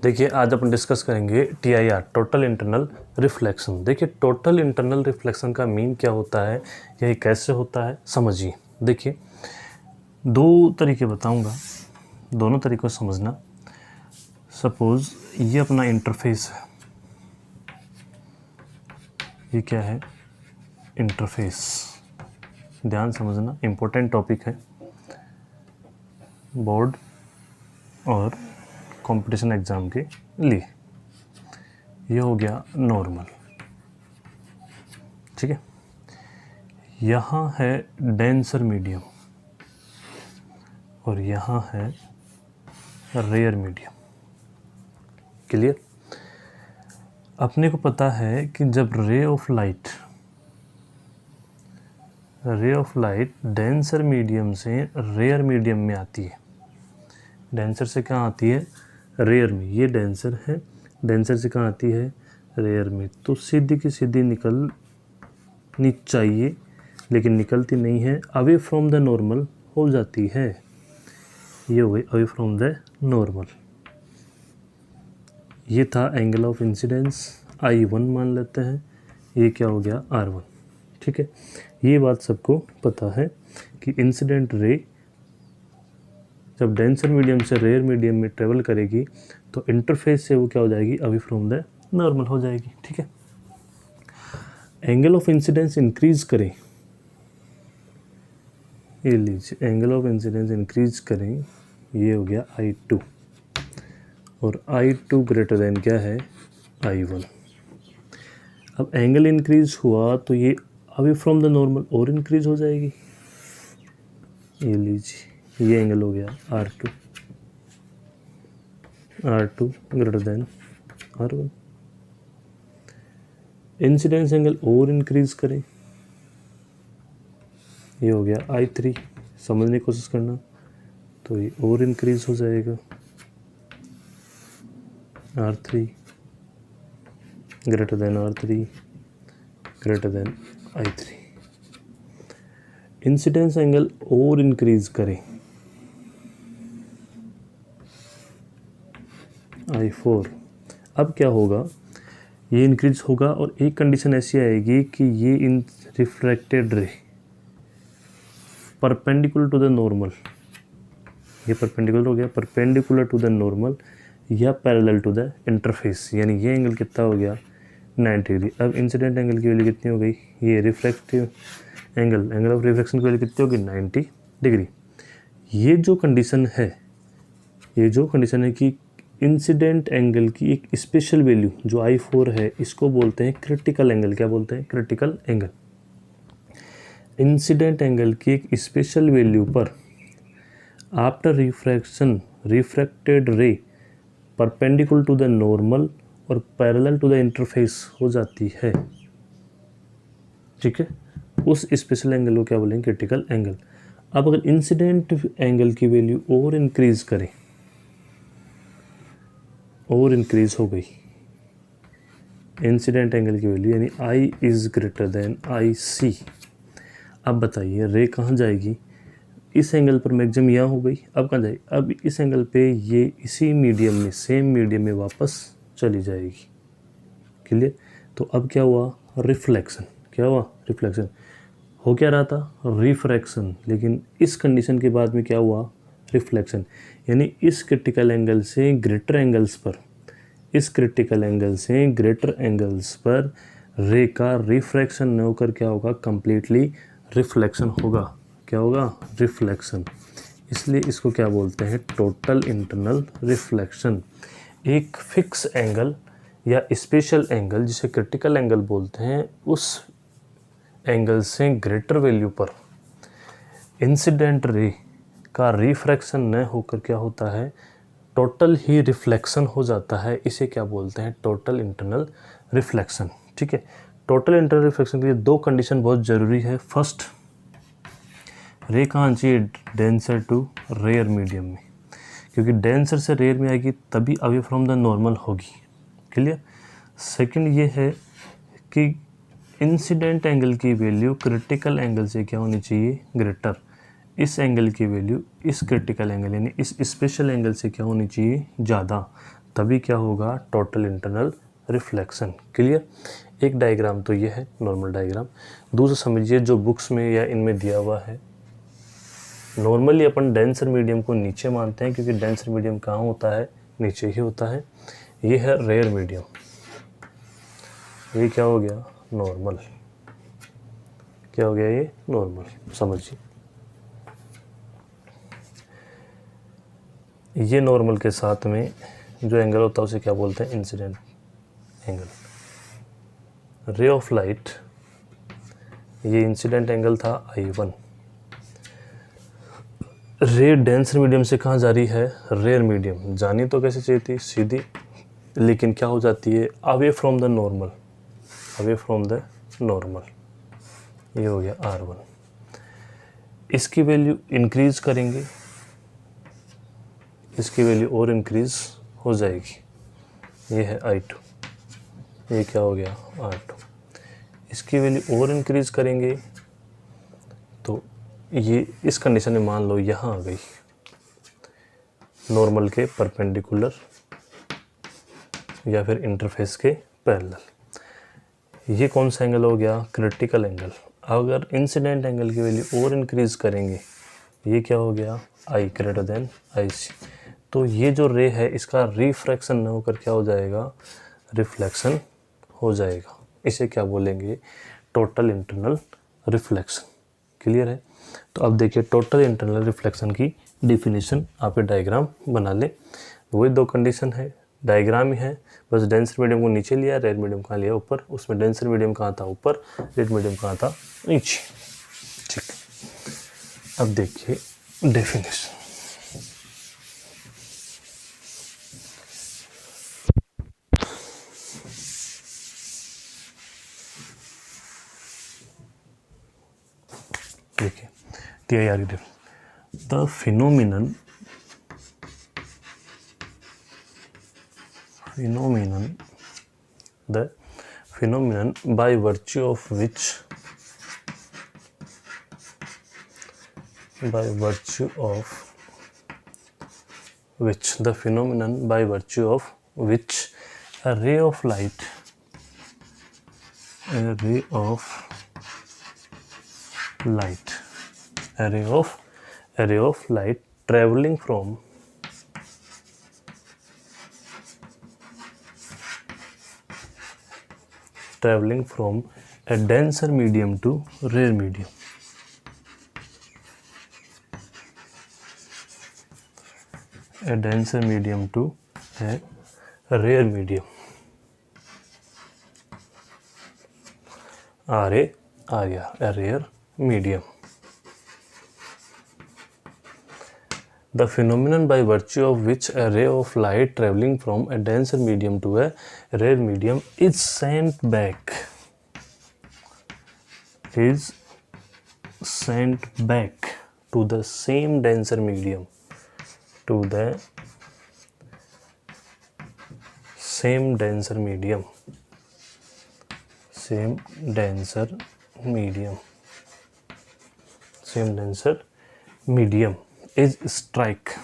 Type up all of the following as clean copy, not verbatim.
देखिए आज अपन डिस्कस करेंगे TIR टोटल इंटरनल रिफ्लेक्शन। देखिए टोटल इंटरनल रिफ्लेक्शन का मीन क्या होता है, यह कैसे होता है समझिए। देखिए दो तरीके बताऊंगा, दोनों तरीकों से समझना। सपोज ये अपना इंटरफेस है, ये क्या है इंटरफेस, ध्यान समझना, इम्पोर्टेंट टॉपिक है बोर्ड और कंपटीशन एग्ज़ाम के लिए। ये हो गया नॉर्मल, ठीक है। यहाँ है डेंसर मीडियम और यहाँ है रेयर मीडियम। क्लियर? अपने को पता है कि जब रे ऑफ लाइट डेंसर मीडियम से रेयर मीडियम में आती है, डेंसर से कहाँ आती है रेयर में, ये डेंसर है, डेंसर से कहाँ आती है रेयर में, तो सीधी की सीधी निकलनी चाहिए लेकिन निकलती नहीं है, अवे फ्रॉम द नॉर्मल हो जाती है। ये हो गई अवे फ्रॉम द नॉर्मल। ये था एंगल ऑफ इंसिडेंस I1 मान लेते हैं, ये क्या हो गया R1, ठीक है। ये बात सबको पता है कि इंसिडेंट रे जब डेंसर मीडियम से रेयर मीडियम में ट्रेवल करेगी तो इंटरफेस से वो क्या हो जाएगी अवे फ्रॉम द नॉर्मल हो जाएगी, ठीक है। एंगल ऑफ इंसिडेंस इंक्रीज करें, ये लीजिए एंगल ऑफ इंसिडेंस इंक्रीज करें, ये हो गया I2 और I2 ग्रेटर देन क्या है I1। अब एंगल इंक्रीज हुआ तो ये अवे फ्रॉम द नॉर्मल और इंक्रीज हो जाएगी, ये लीजिए ये एंगल हो गया R2 greater than R1। Incidence angle और इंक्रीज करें, ये हो गया I3, समझने की कोशिश करना, तो ये और इंक्रीज हो जाएगा R3 greater than R3 greater than I3। Incidence angle और इंक्रीज करें, I4। अब क्या होगा, ये इंक्रीज होगा और एक कंडीशन ऐसी आएगी कि ये इन refracted ray perpendicular to the normal, ये परपेंडिकुलर हो गया, परपेंडिकुलर टू द नॉर्मल या पैरेलल टू द इंटरफेस, यानी ये एंगल कितना हो गया 90 डिग्री। अब इंसिडेंट एंगल की वैल्यू कितनी हो गई, ये रिफ्लेक्टिव एंगल ऑफ रिफ्लेक्शन की वैल्यू कितनी होगी 90 डिग्री। ये जो कंडीशन है कि इंसिडेंट एंगल की एक स्पेशल वैल्यू जो I4 है, इसको बोलते हैं क्रिटिकल एंगल। क्या बोलते हैं? Critical angle. इंसिडेंट एंगल की एक स्पेशल वैल्यू पर after refraction refracted ray perpendicular to the normal और पैरेलल टू द इंटरफेस हो जाती है, ठीक है। उस स्पेशल एंगल को क्या बोलेंगे? Critical angle. अब अगर इंसिडेंट एंगल की वैल्यू और इंक्रीज करें, और इंक्रीज हो गई इंसिडेंट एंगल की वैल्यू, यानी I is greater than IC। अब बताइए रे कहाँ जाएगी? इस एंगल पर मैक्सिमम यहाँ हो गई, अब कहाँ जाएगी? अब इस एंगल पे ये इसी मीडियम में, सेम मीडियम में वापस चली जाएगी। क्लियर? तो अब क्या हुआ? रिफ्लेक्शन। क्या हुआ? रिफ्लेक्शन। हो क्या रहा था? रिफ्रैक्शन। लेकिन इस कंडीशन के बाद में क्या हुआ? रिफ्लेक्शन। यानी इस क्रिटिकल एंगल से ग्रेटर एंगल्स पर, इस क्रिटिकल एंगल से ग्रेटर एंगल्स पर रे का रिफ्रैक्शन न होकर क्या होगा? कंप्लीटली रिफ्लेक्शन होगा। क्या होगा? रिफ्लेक्शन। इसलिए इसको क्या बोलते हैं? Total internal reflection. एक फिक्स एंगल या स्पेशल एंगल जिसे क्रिटिकल एंगल बोलते हैं, उस एंगल से ग्रेटर वैल्यू पर इंसिडेंट रे का रिफ्रैक्शन न होकर क्या होता है? टोटल ही रिफ्लेक्शन हो जाता है। इसे क्या बोलते हैं? टोटल इंटरनल रिफ्लेक्शन, ठीक है। टोटल इंटरनल रिफ्लेक्शन के लिए दो कंडीशन बहुत ज़रूरी है। फर्स्ट, रे कहाँ चाहिए? डेंसर टू रेयर मीडियम में, क्योंकि डेंसर से रेयर में आएगी तभी अवे फ्रॉम द नॉर्मल होगी। क्लियर? सेकंड ये है कि इंसिडेंट एंगल की वैल्यू क्रिटिकल एंगल से क्या होनी चाहिए? ग्रेटर। इस एंगल की वैल्यू इस क्रिटिकल एंगल यानी इस स्पेशल एंगल से क्या होनी चाहिए? ज़्यादा, तभी क्या होगा, टोटल इंटरनल रिफ्लेक्शन। क्लियर। एक डायग्राम तो ये है नॉर्मल डायग्राम। दूसरा समझिए जो बुक्स में या इनमें दिया हुआ है, नॉर्मली अपन डेंसर मीडियम को नीचे मानते हैं क्योंकि डेंसर मीडियम कहाँ होता है, नीचे ही होता है। ये है रेयर मीडियम, ये क्या हो गया, नॉर्मल। क्या हो गया ये, नॉर्मल। समझिए ये नॉर्मल के साथ में जो एंगल होता है उसे क्या बोलते हैं, इंसिडेंट एंगल। रे ऑफ लाइट, ये इंसिडेंट एंगल था I1। रे डेंसर मीडियम से कहाँ जा रही है, रेयर मीडियम। जानी तो कैसे चाहिए थी, सीधी, लेकिन क्या हो जाती है, away from the normal, away from the normal. ये हो गया R1। इसकी वैल्यू इंक्रीज करेंगे, इसकी वैल्यू और इंक्रीज हो जाएगी। ये है I2, ये क्या हो गया, R2। इसकी वैल्यू और इंक्रीज करेंगे तो ये इस कंडीशन में मान लो यहाँ आ गई, नॉर्मल के परपेंडिकुलर या फिर इंटरफेस के पैरेलल। ये कौन सा एंगल हो गया, क्रिटिकल एंगल। अगर इंसिडेंट एंगल की वैल्यू और इंक्रीज करेंगे, ये क्या हो गया, I ग्रेटर देन IC। तो ये जो रे है इसका रिफ्रैक्शन न होकर क्या हो जाएगा, रिफ्लेक्शन हो जाएगा। इसे क्या बोलेंगे, टोटल इंटरनल रिफ्लेक्शन। क्लियर है। तो अब देखिए टोटल इंटरनल रिफ्लेक्शन की डिफिनीशन आप डायग्राम बना ले। वही दो कंडीशन है, डायग्राम ही है, बस डेंसर मीडियम को नीचे लिया, रेड मीडियम कहाँ लिया, ऊपर। उसमें डेंसर मीडियम कहाँ था, ऊपर, रेड मीडियम कहाँ था, नीचे। ठीक। अब देखिए डेफिनेशन। देखिए दिया यार, the phenomenon the phenomenon by virtue of which the phenomenon by virtue of which a ray of light traveling from a denser medium to rare medium, a denser medium to a rare medium, a rare medium. The phenomenon by virtue of which a ray of light traveling from a denser medium to a rare medium is sent back to the same denser medium, same denser medium is strikes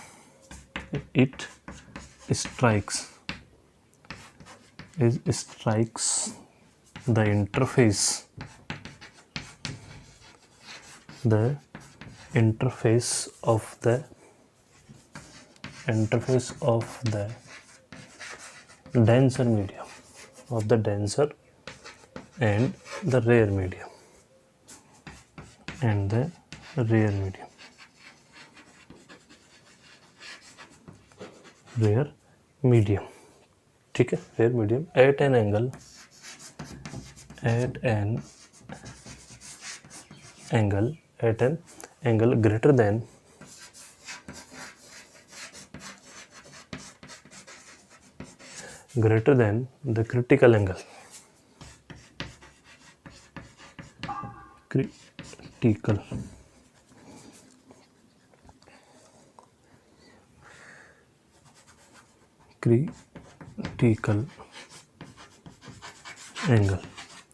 the interface of the denser medium, of the denser and the rare medium, rare medium. ठीक है, rare medium at an angle greater than the critical angle,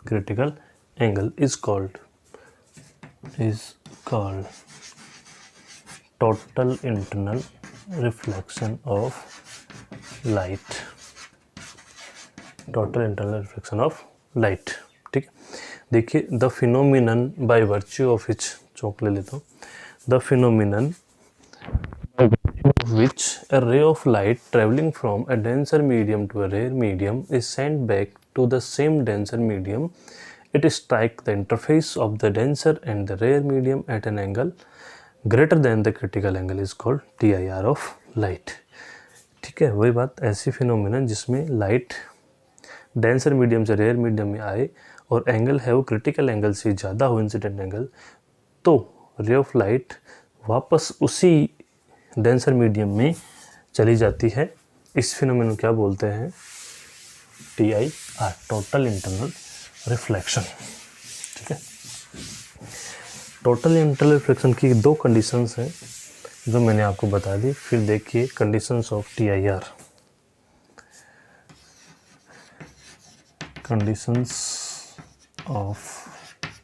critical angle is called total internal reflection of light, total internal reflection of light. ठीक है, देखिए the phenomenon by virtue of which, chalk ले लेता हूँ, the phenomenon which a ray of light traveling from a denser medium to a rare medium is sent back to the same denser medium. It strikes the interface of the denser and the rare medium at an angle greater than the critical angle is called TIR of light. ठीक है, वही बात, ऐसी phenomena जिसमें light denser medium से rare medium में आए और एंगल है वो क्रिटिकल एंगल से ज़्यादा हो, इंसिडेंट एंगल, तो रे ऑफ लाइट वापस उसी डेंसर मीडियम में चली जाती है। इस फिनोमेनन क्या बोलते हैं? TIR, total internal reflection. ठीक है, टोटल इंटरनल रिफ्लेक्शन की दो कंडीशंस हैं जो मैंने आपको बता दी। फिर देखिए conditions of TIR। Conditions of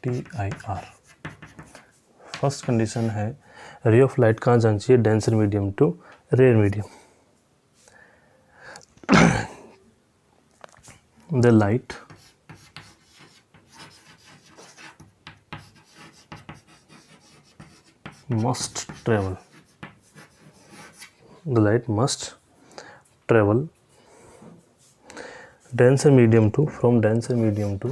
TIR, first condition है रे ऑफ लाइट कहाँ जानी चाहिए? Denser medium to rare medium. The light must travel, the light must travel denser medium to, from denser medium to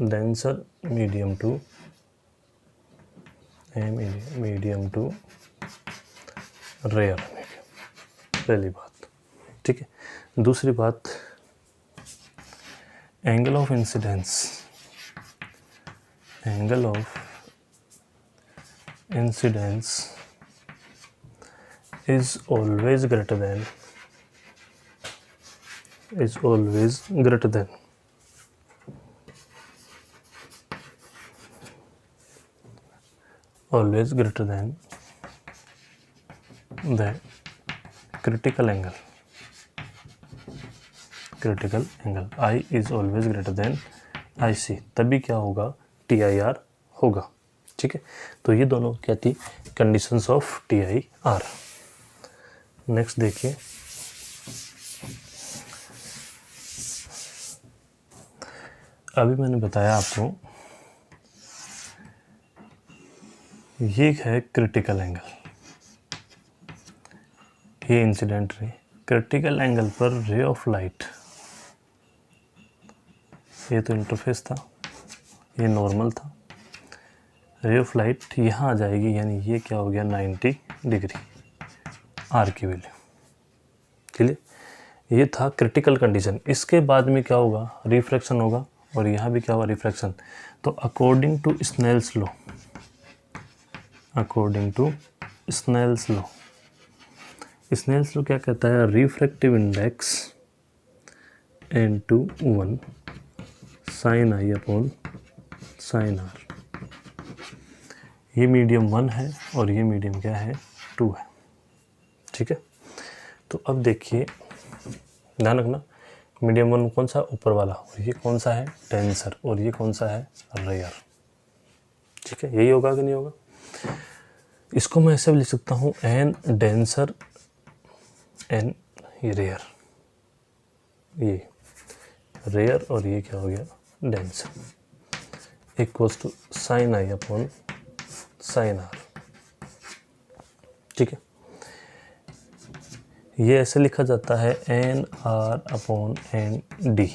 denser medium to medium to rare medium, पहली बात। ठीक है, दूसरी बात angle of incidence, angle of incidence is always greater than the critical angle I is always greater than IC, तभी क्या होगा? TIR होगा। ठीक है, तो ये दोनों क्या थी? Conditions of TIR। नेक्स्ट देखिए, अभी मैंने बताया आपको ये है क्रिटिकल एंगल, ये इंसिडेंट रे, क्रिटिकल एंगल पर रे ऑफ लाइट, ये तो इंटरफेस था, ये नॉर्मल था, रे ऑफ लाइट यहाँ आ जाएगी, यानी ये क्या हो गया? 90 डिग्री आर की वैल्यू। क्लियर? ये था क्रिटिकल कंडीशन। इसके बाद में क्या होगा? रिफ्रैक्शन होगा, और यहाँ भी क्या होगा? रिफ्रैक्शन। तो according to Snell's law, Snell's law क्या कहता है? Refractive index n/1 sin I upon sin R। ये मीडियम 1 है और ये मीडियम क्या है? 2 है। ठीक है, तो अब देखिए, ध्यान रखना, मीडियम 1 कौन सा? ऊपर वाला, और ये कौन सा है? डेंसर, और ये कौन सा है? रेयर। ठीक है, यही होगा कि नहीं होगा? इसको मैं ऐसे भी लिख सकता हूँ, n डेंसर n ये रेयर, ये रेयर और ये क्या हो गया? Denser, equals to sine I upon sine R। ठीक है, ये ऐसे लिखा जाता है NR अपॉन ND,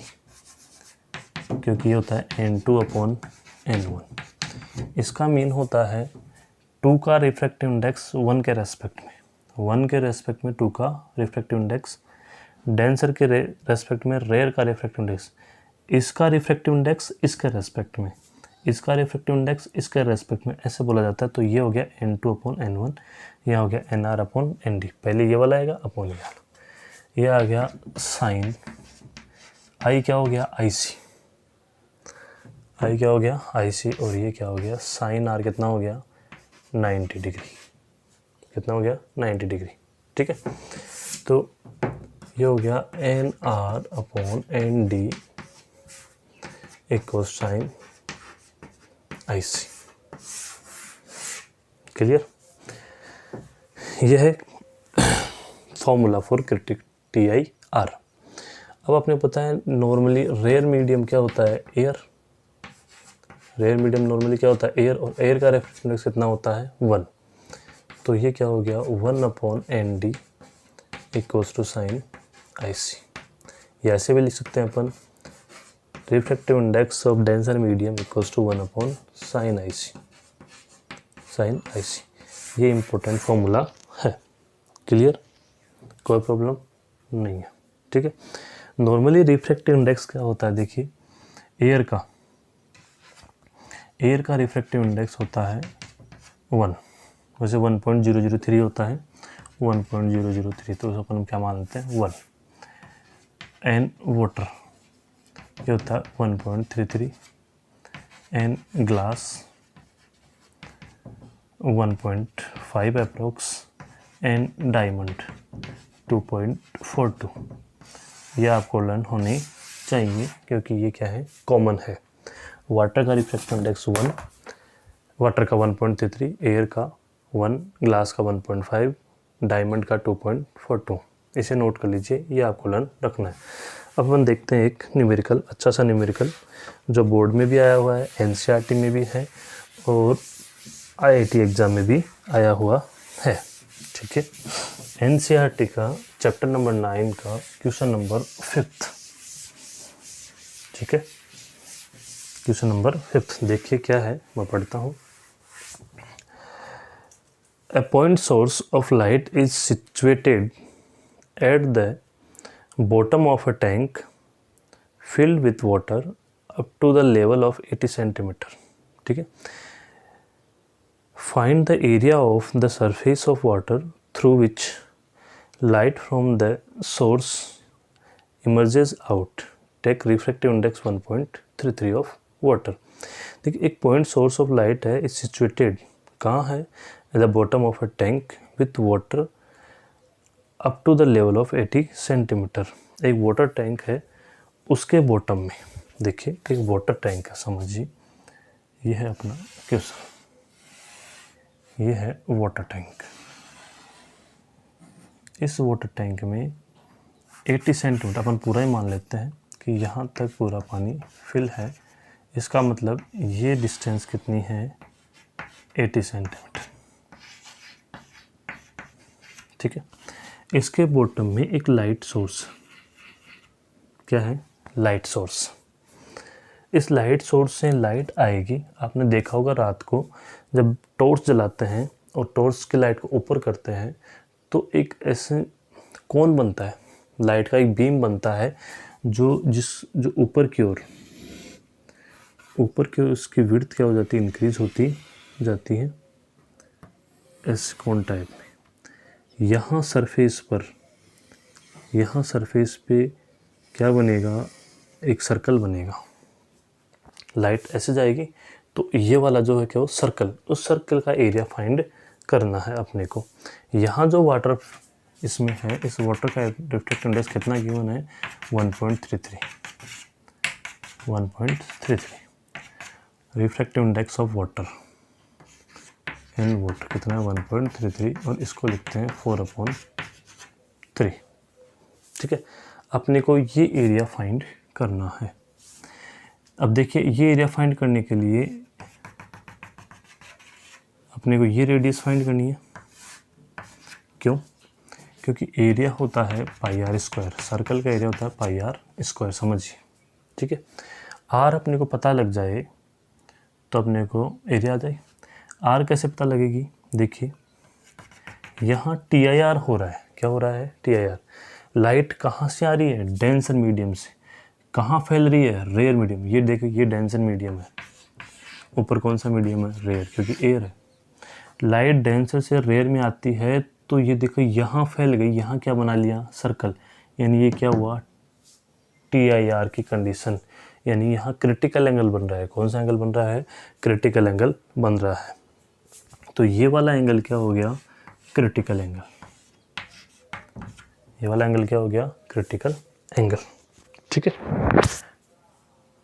क्योंकि ये होता है N2 अपॉन N1। इसका मीन होता है 2 का रिफ्रैक्टिव इंडेक्स 1 के रेस्पेक्ट में, 1 के रेस्पेक्ट में 2 का रिफ्रैक्टिव इंडेक्स, डेंसर के रेस्पेक्ट में रेयर का रिफ्रैक्टिव इंडेक्स, इसका रिफ्रैक्टिव इंडेक्स इसके रेस्पेक्ट में, इसका रिफ्रैक्टिव इंडेक्स इसके रेस्पेक्ट में, ऐसे बोला जाता है। तो ये हो गया N2 अपॉन N1, यह हो गया NR अपॉन ND, पहले ये वाला आएगा अपॉन ये वाला, ये आ गया साइन I क्या हो गया? IC, I क्या हो गया? IC, और ये क्या हो गया? साइन R कितना हो गया? 90 डिग्री। कितना हो गया? 90 डिग्री। ठीक है, तो ये हो गया NR upon ND equal sine IC। Clear? यह है फॉर्मूला फॉर क्रिटिक TIR। अब आपने पता है नॉर्मली रेयर मीडियम क्या होता है, एयर। रेयर मीडियम नॉर्मली क्या होता है, एयर, और एयर का रेफ्रिजरेशन इंडेक्स कितना होता है, 1। तो ये क्या हो गया, 1/ND equals to sign IC। या ऐसे भी लिख सकते हैं अपन, refractive index of denser medium equals to 1/sin IC, sine IC। ये इम्पोर्टेंट फॉर्मूला है। क्लियर, कोई प्रॉब्लम नहीं है, ठीक है। नॉर्मली रिफ्रैक्टिव इंडेक्स क्या होता है, देखिए एयर का रिफ्रैक्टिव इंडेक्स होता है 1, वैसे 1.003 होता है, 1.003, तो अपन क्या मान लेते हैं 1। एंड वाटर ये होता है 1.33, and glass 1.5 approx, and diamond 2.42। ये आपको लर्न होने चाहिए क्योंकि ये क्या है, कॉमन है। वाटर का रिफ्रैक्टिव इंडेक्स 1, वाटर का 1.33, एयर का 1, ग्लास का 1.5, डायमंड का 2.42। इसे नोट कर लीजिए, ये आपको लर्न रखना है। अब हम देखते हैं एक न्यूमेरिकल, अच्छा सा न्यूमेरिकल जो बोर्ड में भी आया हुआ है, NCERT में भी है और IIT एग्ज़ाम में भी आया हुआ है, ठीक है। NCERT का चैप्टर नंबर 9 का क्वेश्चन नंबर 5, ठीक है। क्वेश्चन नंबर 5 देखिए क्या है, मैं पढ़ता हूँ। A point source of light is situated at the bottom of a tank filled with water up to the level of 80 centimeter, ठीक है। Find the area of the surface of water through which light from the source emerges out. Take refractive index 1.33 of water। देखिए एक point source of light है, is situated कहाँ है, at the bottom of a tank with water up to the level of 80 centimeter. एक water tank है, उसके bottom में देखिए एक वाटर टैंक है, समझिए ये है अपना क्वेश्चन, ये है वाटर टैंक। इस वाटर टैंक में 80 सेंटीमीटर, अपन पूरा ही मान लेते हैं कि यहाँ तक पूरा पानी फिल है। इसका मतलब ये डिस्टेंस कितनी है, 80 सेंटीमीटर, ठीक है। इसके बॉटम में एक लाइट सोर्स, क्या है, लाइट सोर्स। इस लाइट सोर्स से लाइट आएगी। आपने देखा होगा रात को जब टॉर्च जलाते हैं और टॉर्च की लाइट को ऊपर करते हैं तो एक ऐसे कोन बनता है, लाइट का एक बीम बनता है जो ऊपर की ओर उसकी विड्थ क्या हो जाती है, इंक्रीज होती जाती है ऐसे कोन टाइप में। यहाँ सरफेस पे क्या बनेगा, एक सर्कल बनेगा। लाइट ऐसे जाएगी तो ये वाला जो है क्या, वो सर्कल, उस सर्कल का एरिया फाइंड करना है अपने को। यहाँ जो वाटर इसमें है, इस वाटर का रिफ्रैक्टिव इंडेक्स कितना गिवन है, 1.33। रिफ्रैक्टिव इंडेक्स ऑफ वाटर कितना है, 1.33, और इसको लिखते हैं 4/3, ठीक है। अपने को ये एरिया फाइंड करना है। अब देखिए ये एरिया फाइंड करने के लिए अपने को ये रेडियस फाइंड करनी है। क्यों, क्योंकि एरिया होता है πr², सर्कल का एरिया होता है πr², समझिए, ठीक है। r अपने को पता लग जाए तो अपने को एरिया आ जाए। r कैसे पता लगेगी, देखिए यहाँ TIR हो रहा है, क्या हो रहा है, TIR। लाइट कहाँ से आ रही है, डेंसर मीडियम से। कहाँ फैल रही है, रेयर मीडियम। ये देखिए ये डेंसर मीडियम है, ऊपर कौन सा मीडियम है, रेयर, क्योंकि एयर है। लाइट डेंसर से रेयर में आती है तो ये देखो यहाँ फैल गई, यहाँ क्या बना लिया, सर्कल, यानी ये क्या हुआ, TIR की कंडीशन, यानी यहाँ क्रिटिकल एंगल बन रहा है। कौन सा एंगल बन रहा है, क्रिटिकल एंगल बन रहा है। तो ये वाला एंगल क्या हो गया, क्रिटिकल एंगल। ये वाला एंगल क्या हो गया, क्रिटिकल एंगल, ठीक है।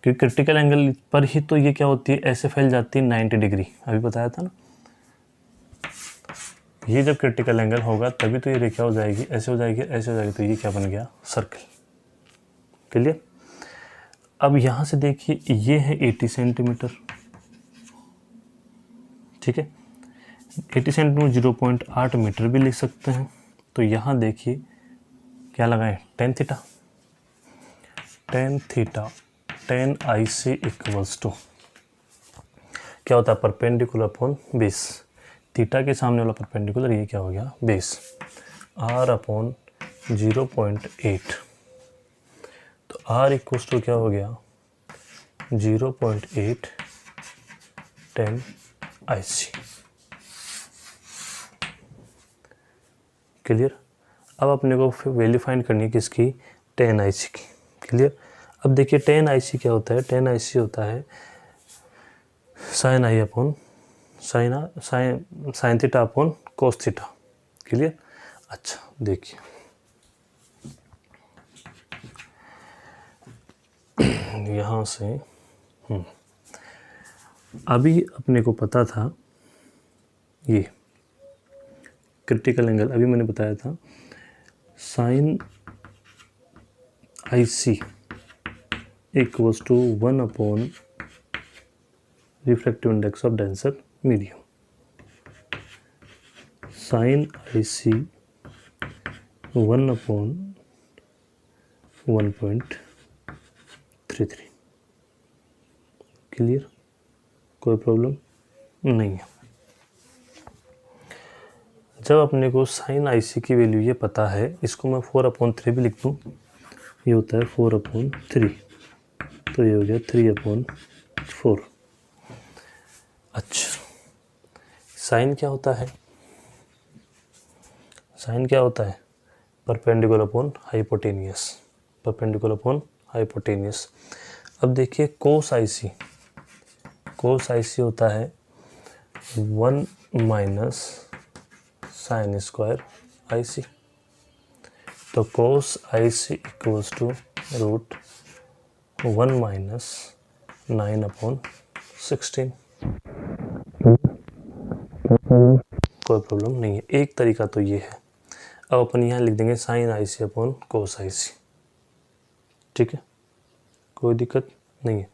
क्योंकि क्रिटिकल एंगल पर ही तो ये क्या होती है, ऐसे फैल जाती है 90 डिग्री, अभी बताया था ना। ये जब क्रिटिकल एंगल होगा तभी तो ये रेखा हो जाएगी, ऐसे हो जाएगी, ऐसे हो जाएगी, तो ये क्या बन गया, सर्कल। क्लियर। अब यहाँ से देखिए ये है 80 सेंटीमीटर, ठीक है। 80 सेंटीमीटर 0.8 मीटर भी लिख सकते हैं। तो यहाँ देखिए क्या लगाएं, tan theta, tan theta, tan IC equals to क्या होता है, परपेंडिकुलर अपॉन बेस। थीटा के सामने वाला परपेंडिकुलर, ये क्या हो गया, बेस, R अपॉन 0.8। तो R इक्वल्स टू क्या हो गया, 0.8 10 IC। क्लियर। अब अपने को वैल्यू फाइंड करनी है किसकी, 10 IC की। क्लियर। अब देखिए 10 IC क्या होता है, 10 IC होता है sine i upon sine theta upon cos theta. Clear. अच्छा देखिए यहाँ से अभी अपने को पता था ये क्रिटिकल एंगल, अभी मैंने बताया था sine IC equals to 1 upon refractive index of denser medium. Sine IC 1 upon 1.33। Clear, कोई प्रॉब्लम नहीं है। जब अपने को साइन IC की वैल्यू ये पता है, इसको मैं 4/3 भी लिख दूँ, ये होता है 4/3, तो ये हो गया 3/4। अच्छा साइन क्या होता है, साइन क्या होता है, perpendicular upon hypotenuse, perpendicular upon hypotenuse. अब देखिए कोस IC, कोस IC होता है 1 माइनस साइन स्क्वायर IC। तो cos IC equals to root 1 minus 9/16। कोई प्रॉब्लम नहीं है, एक तरीका तो ये है। अब अपन यहाँ लिख देंगे sine IC upon cos IC, ठीक है, कोई दिक्कत नहीं है।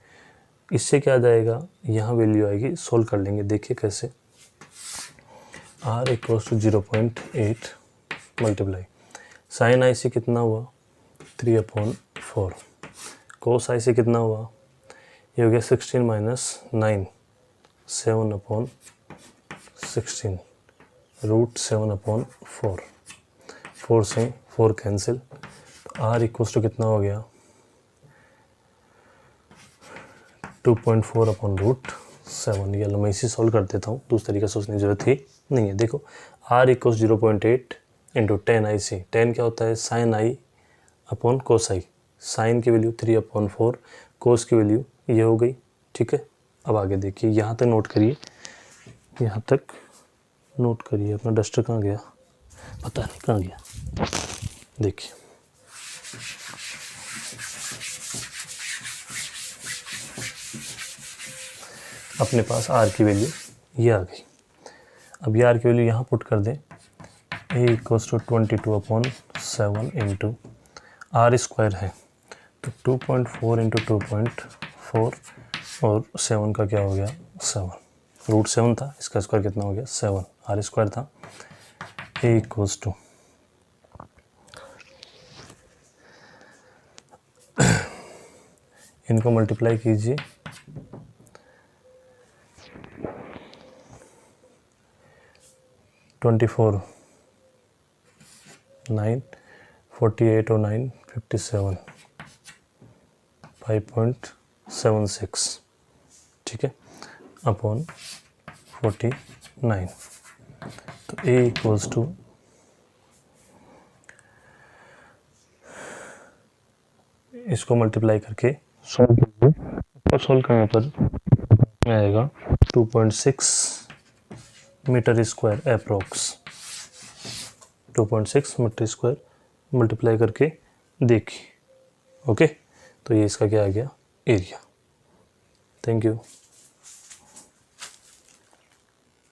इससे क्या आ जाएगा, यहाँ वैल्यू आएगी, सोल्व कर लेंगे, देखिए कैसे। R equals to 0.8 multiply sine IC कितना हुआ 3/4, कोस IC कितना हुआ, ये हो गया 16 माइनस 9, 7/16, रूट 7/4, 4 से 4 कैंसिल, तो R इक्वल्स टू कितना हो गया 2.4 अपॉन रूट 7। ये मैं इसी सॉल्व कर देता हूँ, दूसरे तरीके से सोचने की जरूरत ही नहीं है। देखो R इक्वल्स 0.8 इंटू 10 IC, 10 क्या होता है sine I upon cos I, sine की वैल्यू 3/4, कोस की वैल्यू ये हो गई, ठीक है। अब आगे देखिए, यहाँ तक नोट करिए, यहाँ तक नोट करिए। अपना डस्टर कहाँ गया, पता नहीं कहाँ गया, देखिए अपने पास R की वैल्यू ये आ गई। अब ये R की वैल्यू यहाँ पुट कर दें, A equals to 22/7 into R square है, तो 2.4 इंटू 2.4 और 7 का क्या हो गया 7, रूट 7 था, इसका स्क्वायर कितना हो गया 7, R स्क्वायर था। A इक्वल्स टू इनको मल्टीप्लाई कीजिए, 24 9 48 और 9 57 5.76, ठीक है, अपॉन 49। तो A इक्वल्स टू इसको मल्टीप्लाई करके सॉल्व कीजिए, और सॉल्व करने पर आएगा 2.6 meter square approx, 2.6 meter square multiply करके देखिए। ओके, तो ये इसका क्या आ गया एरिया। Thank you.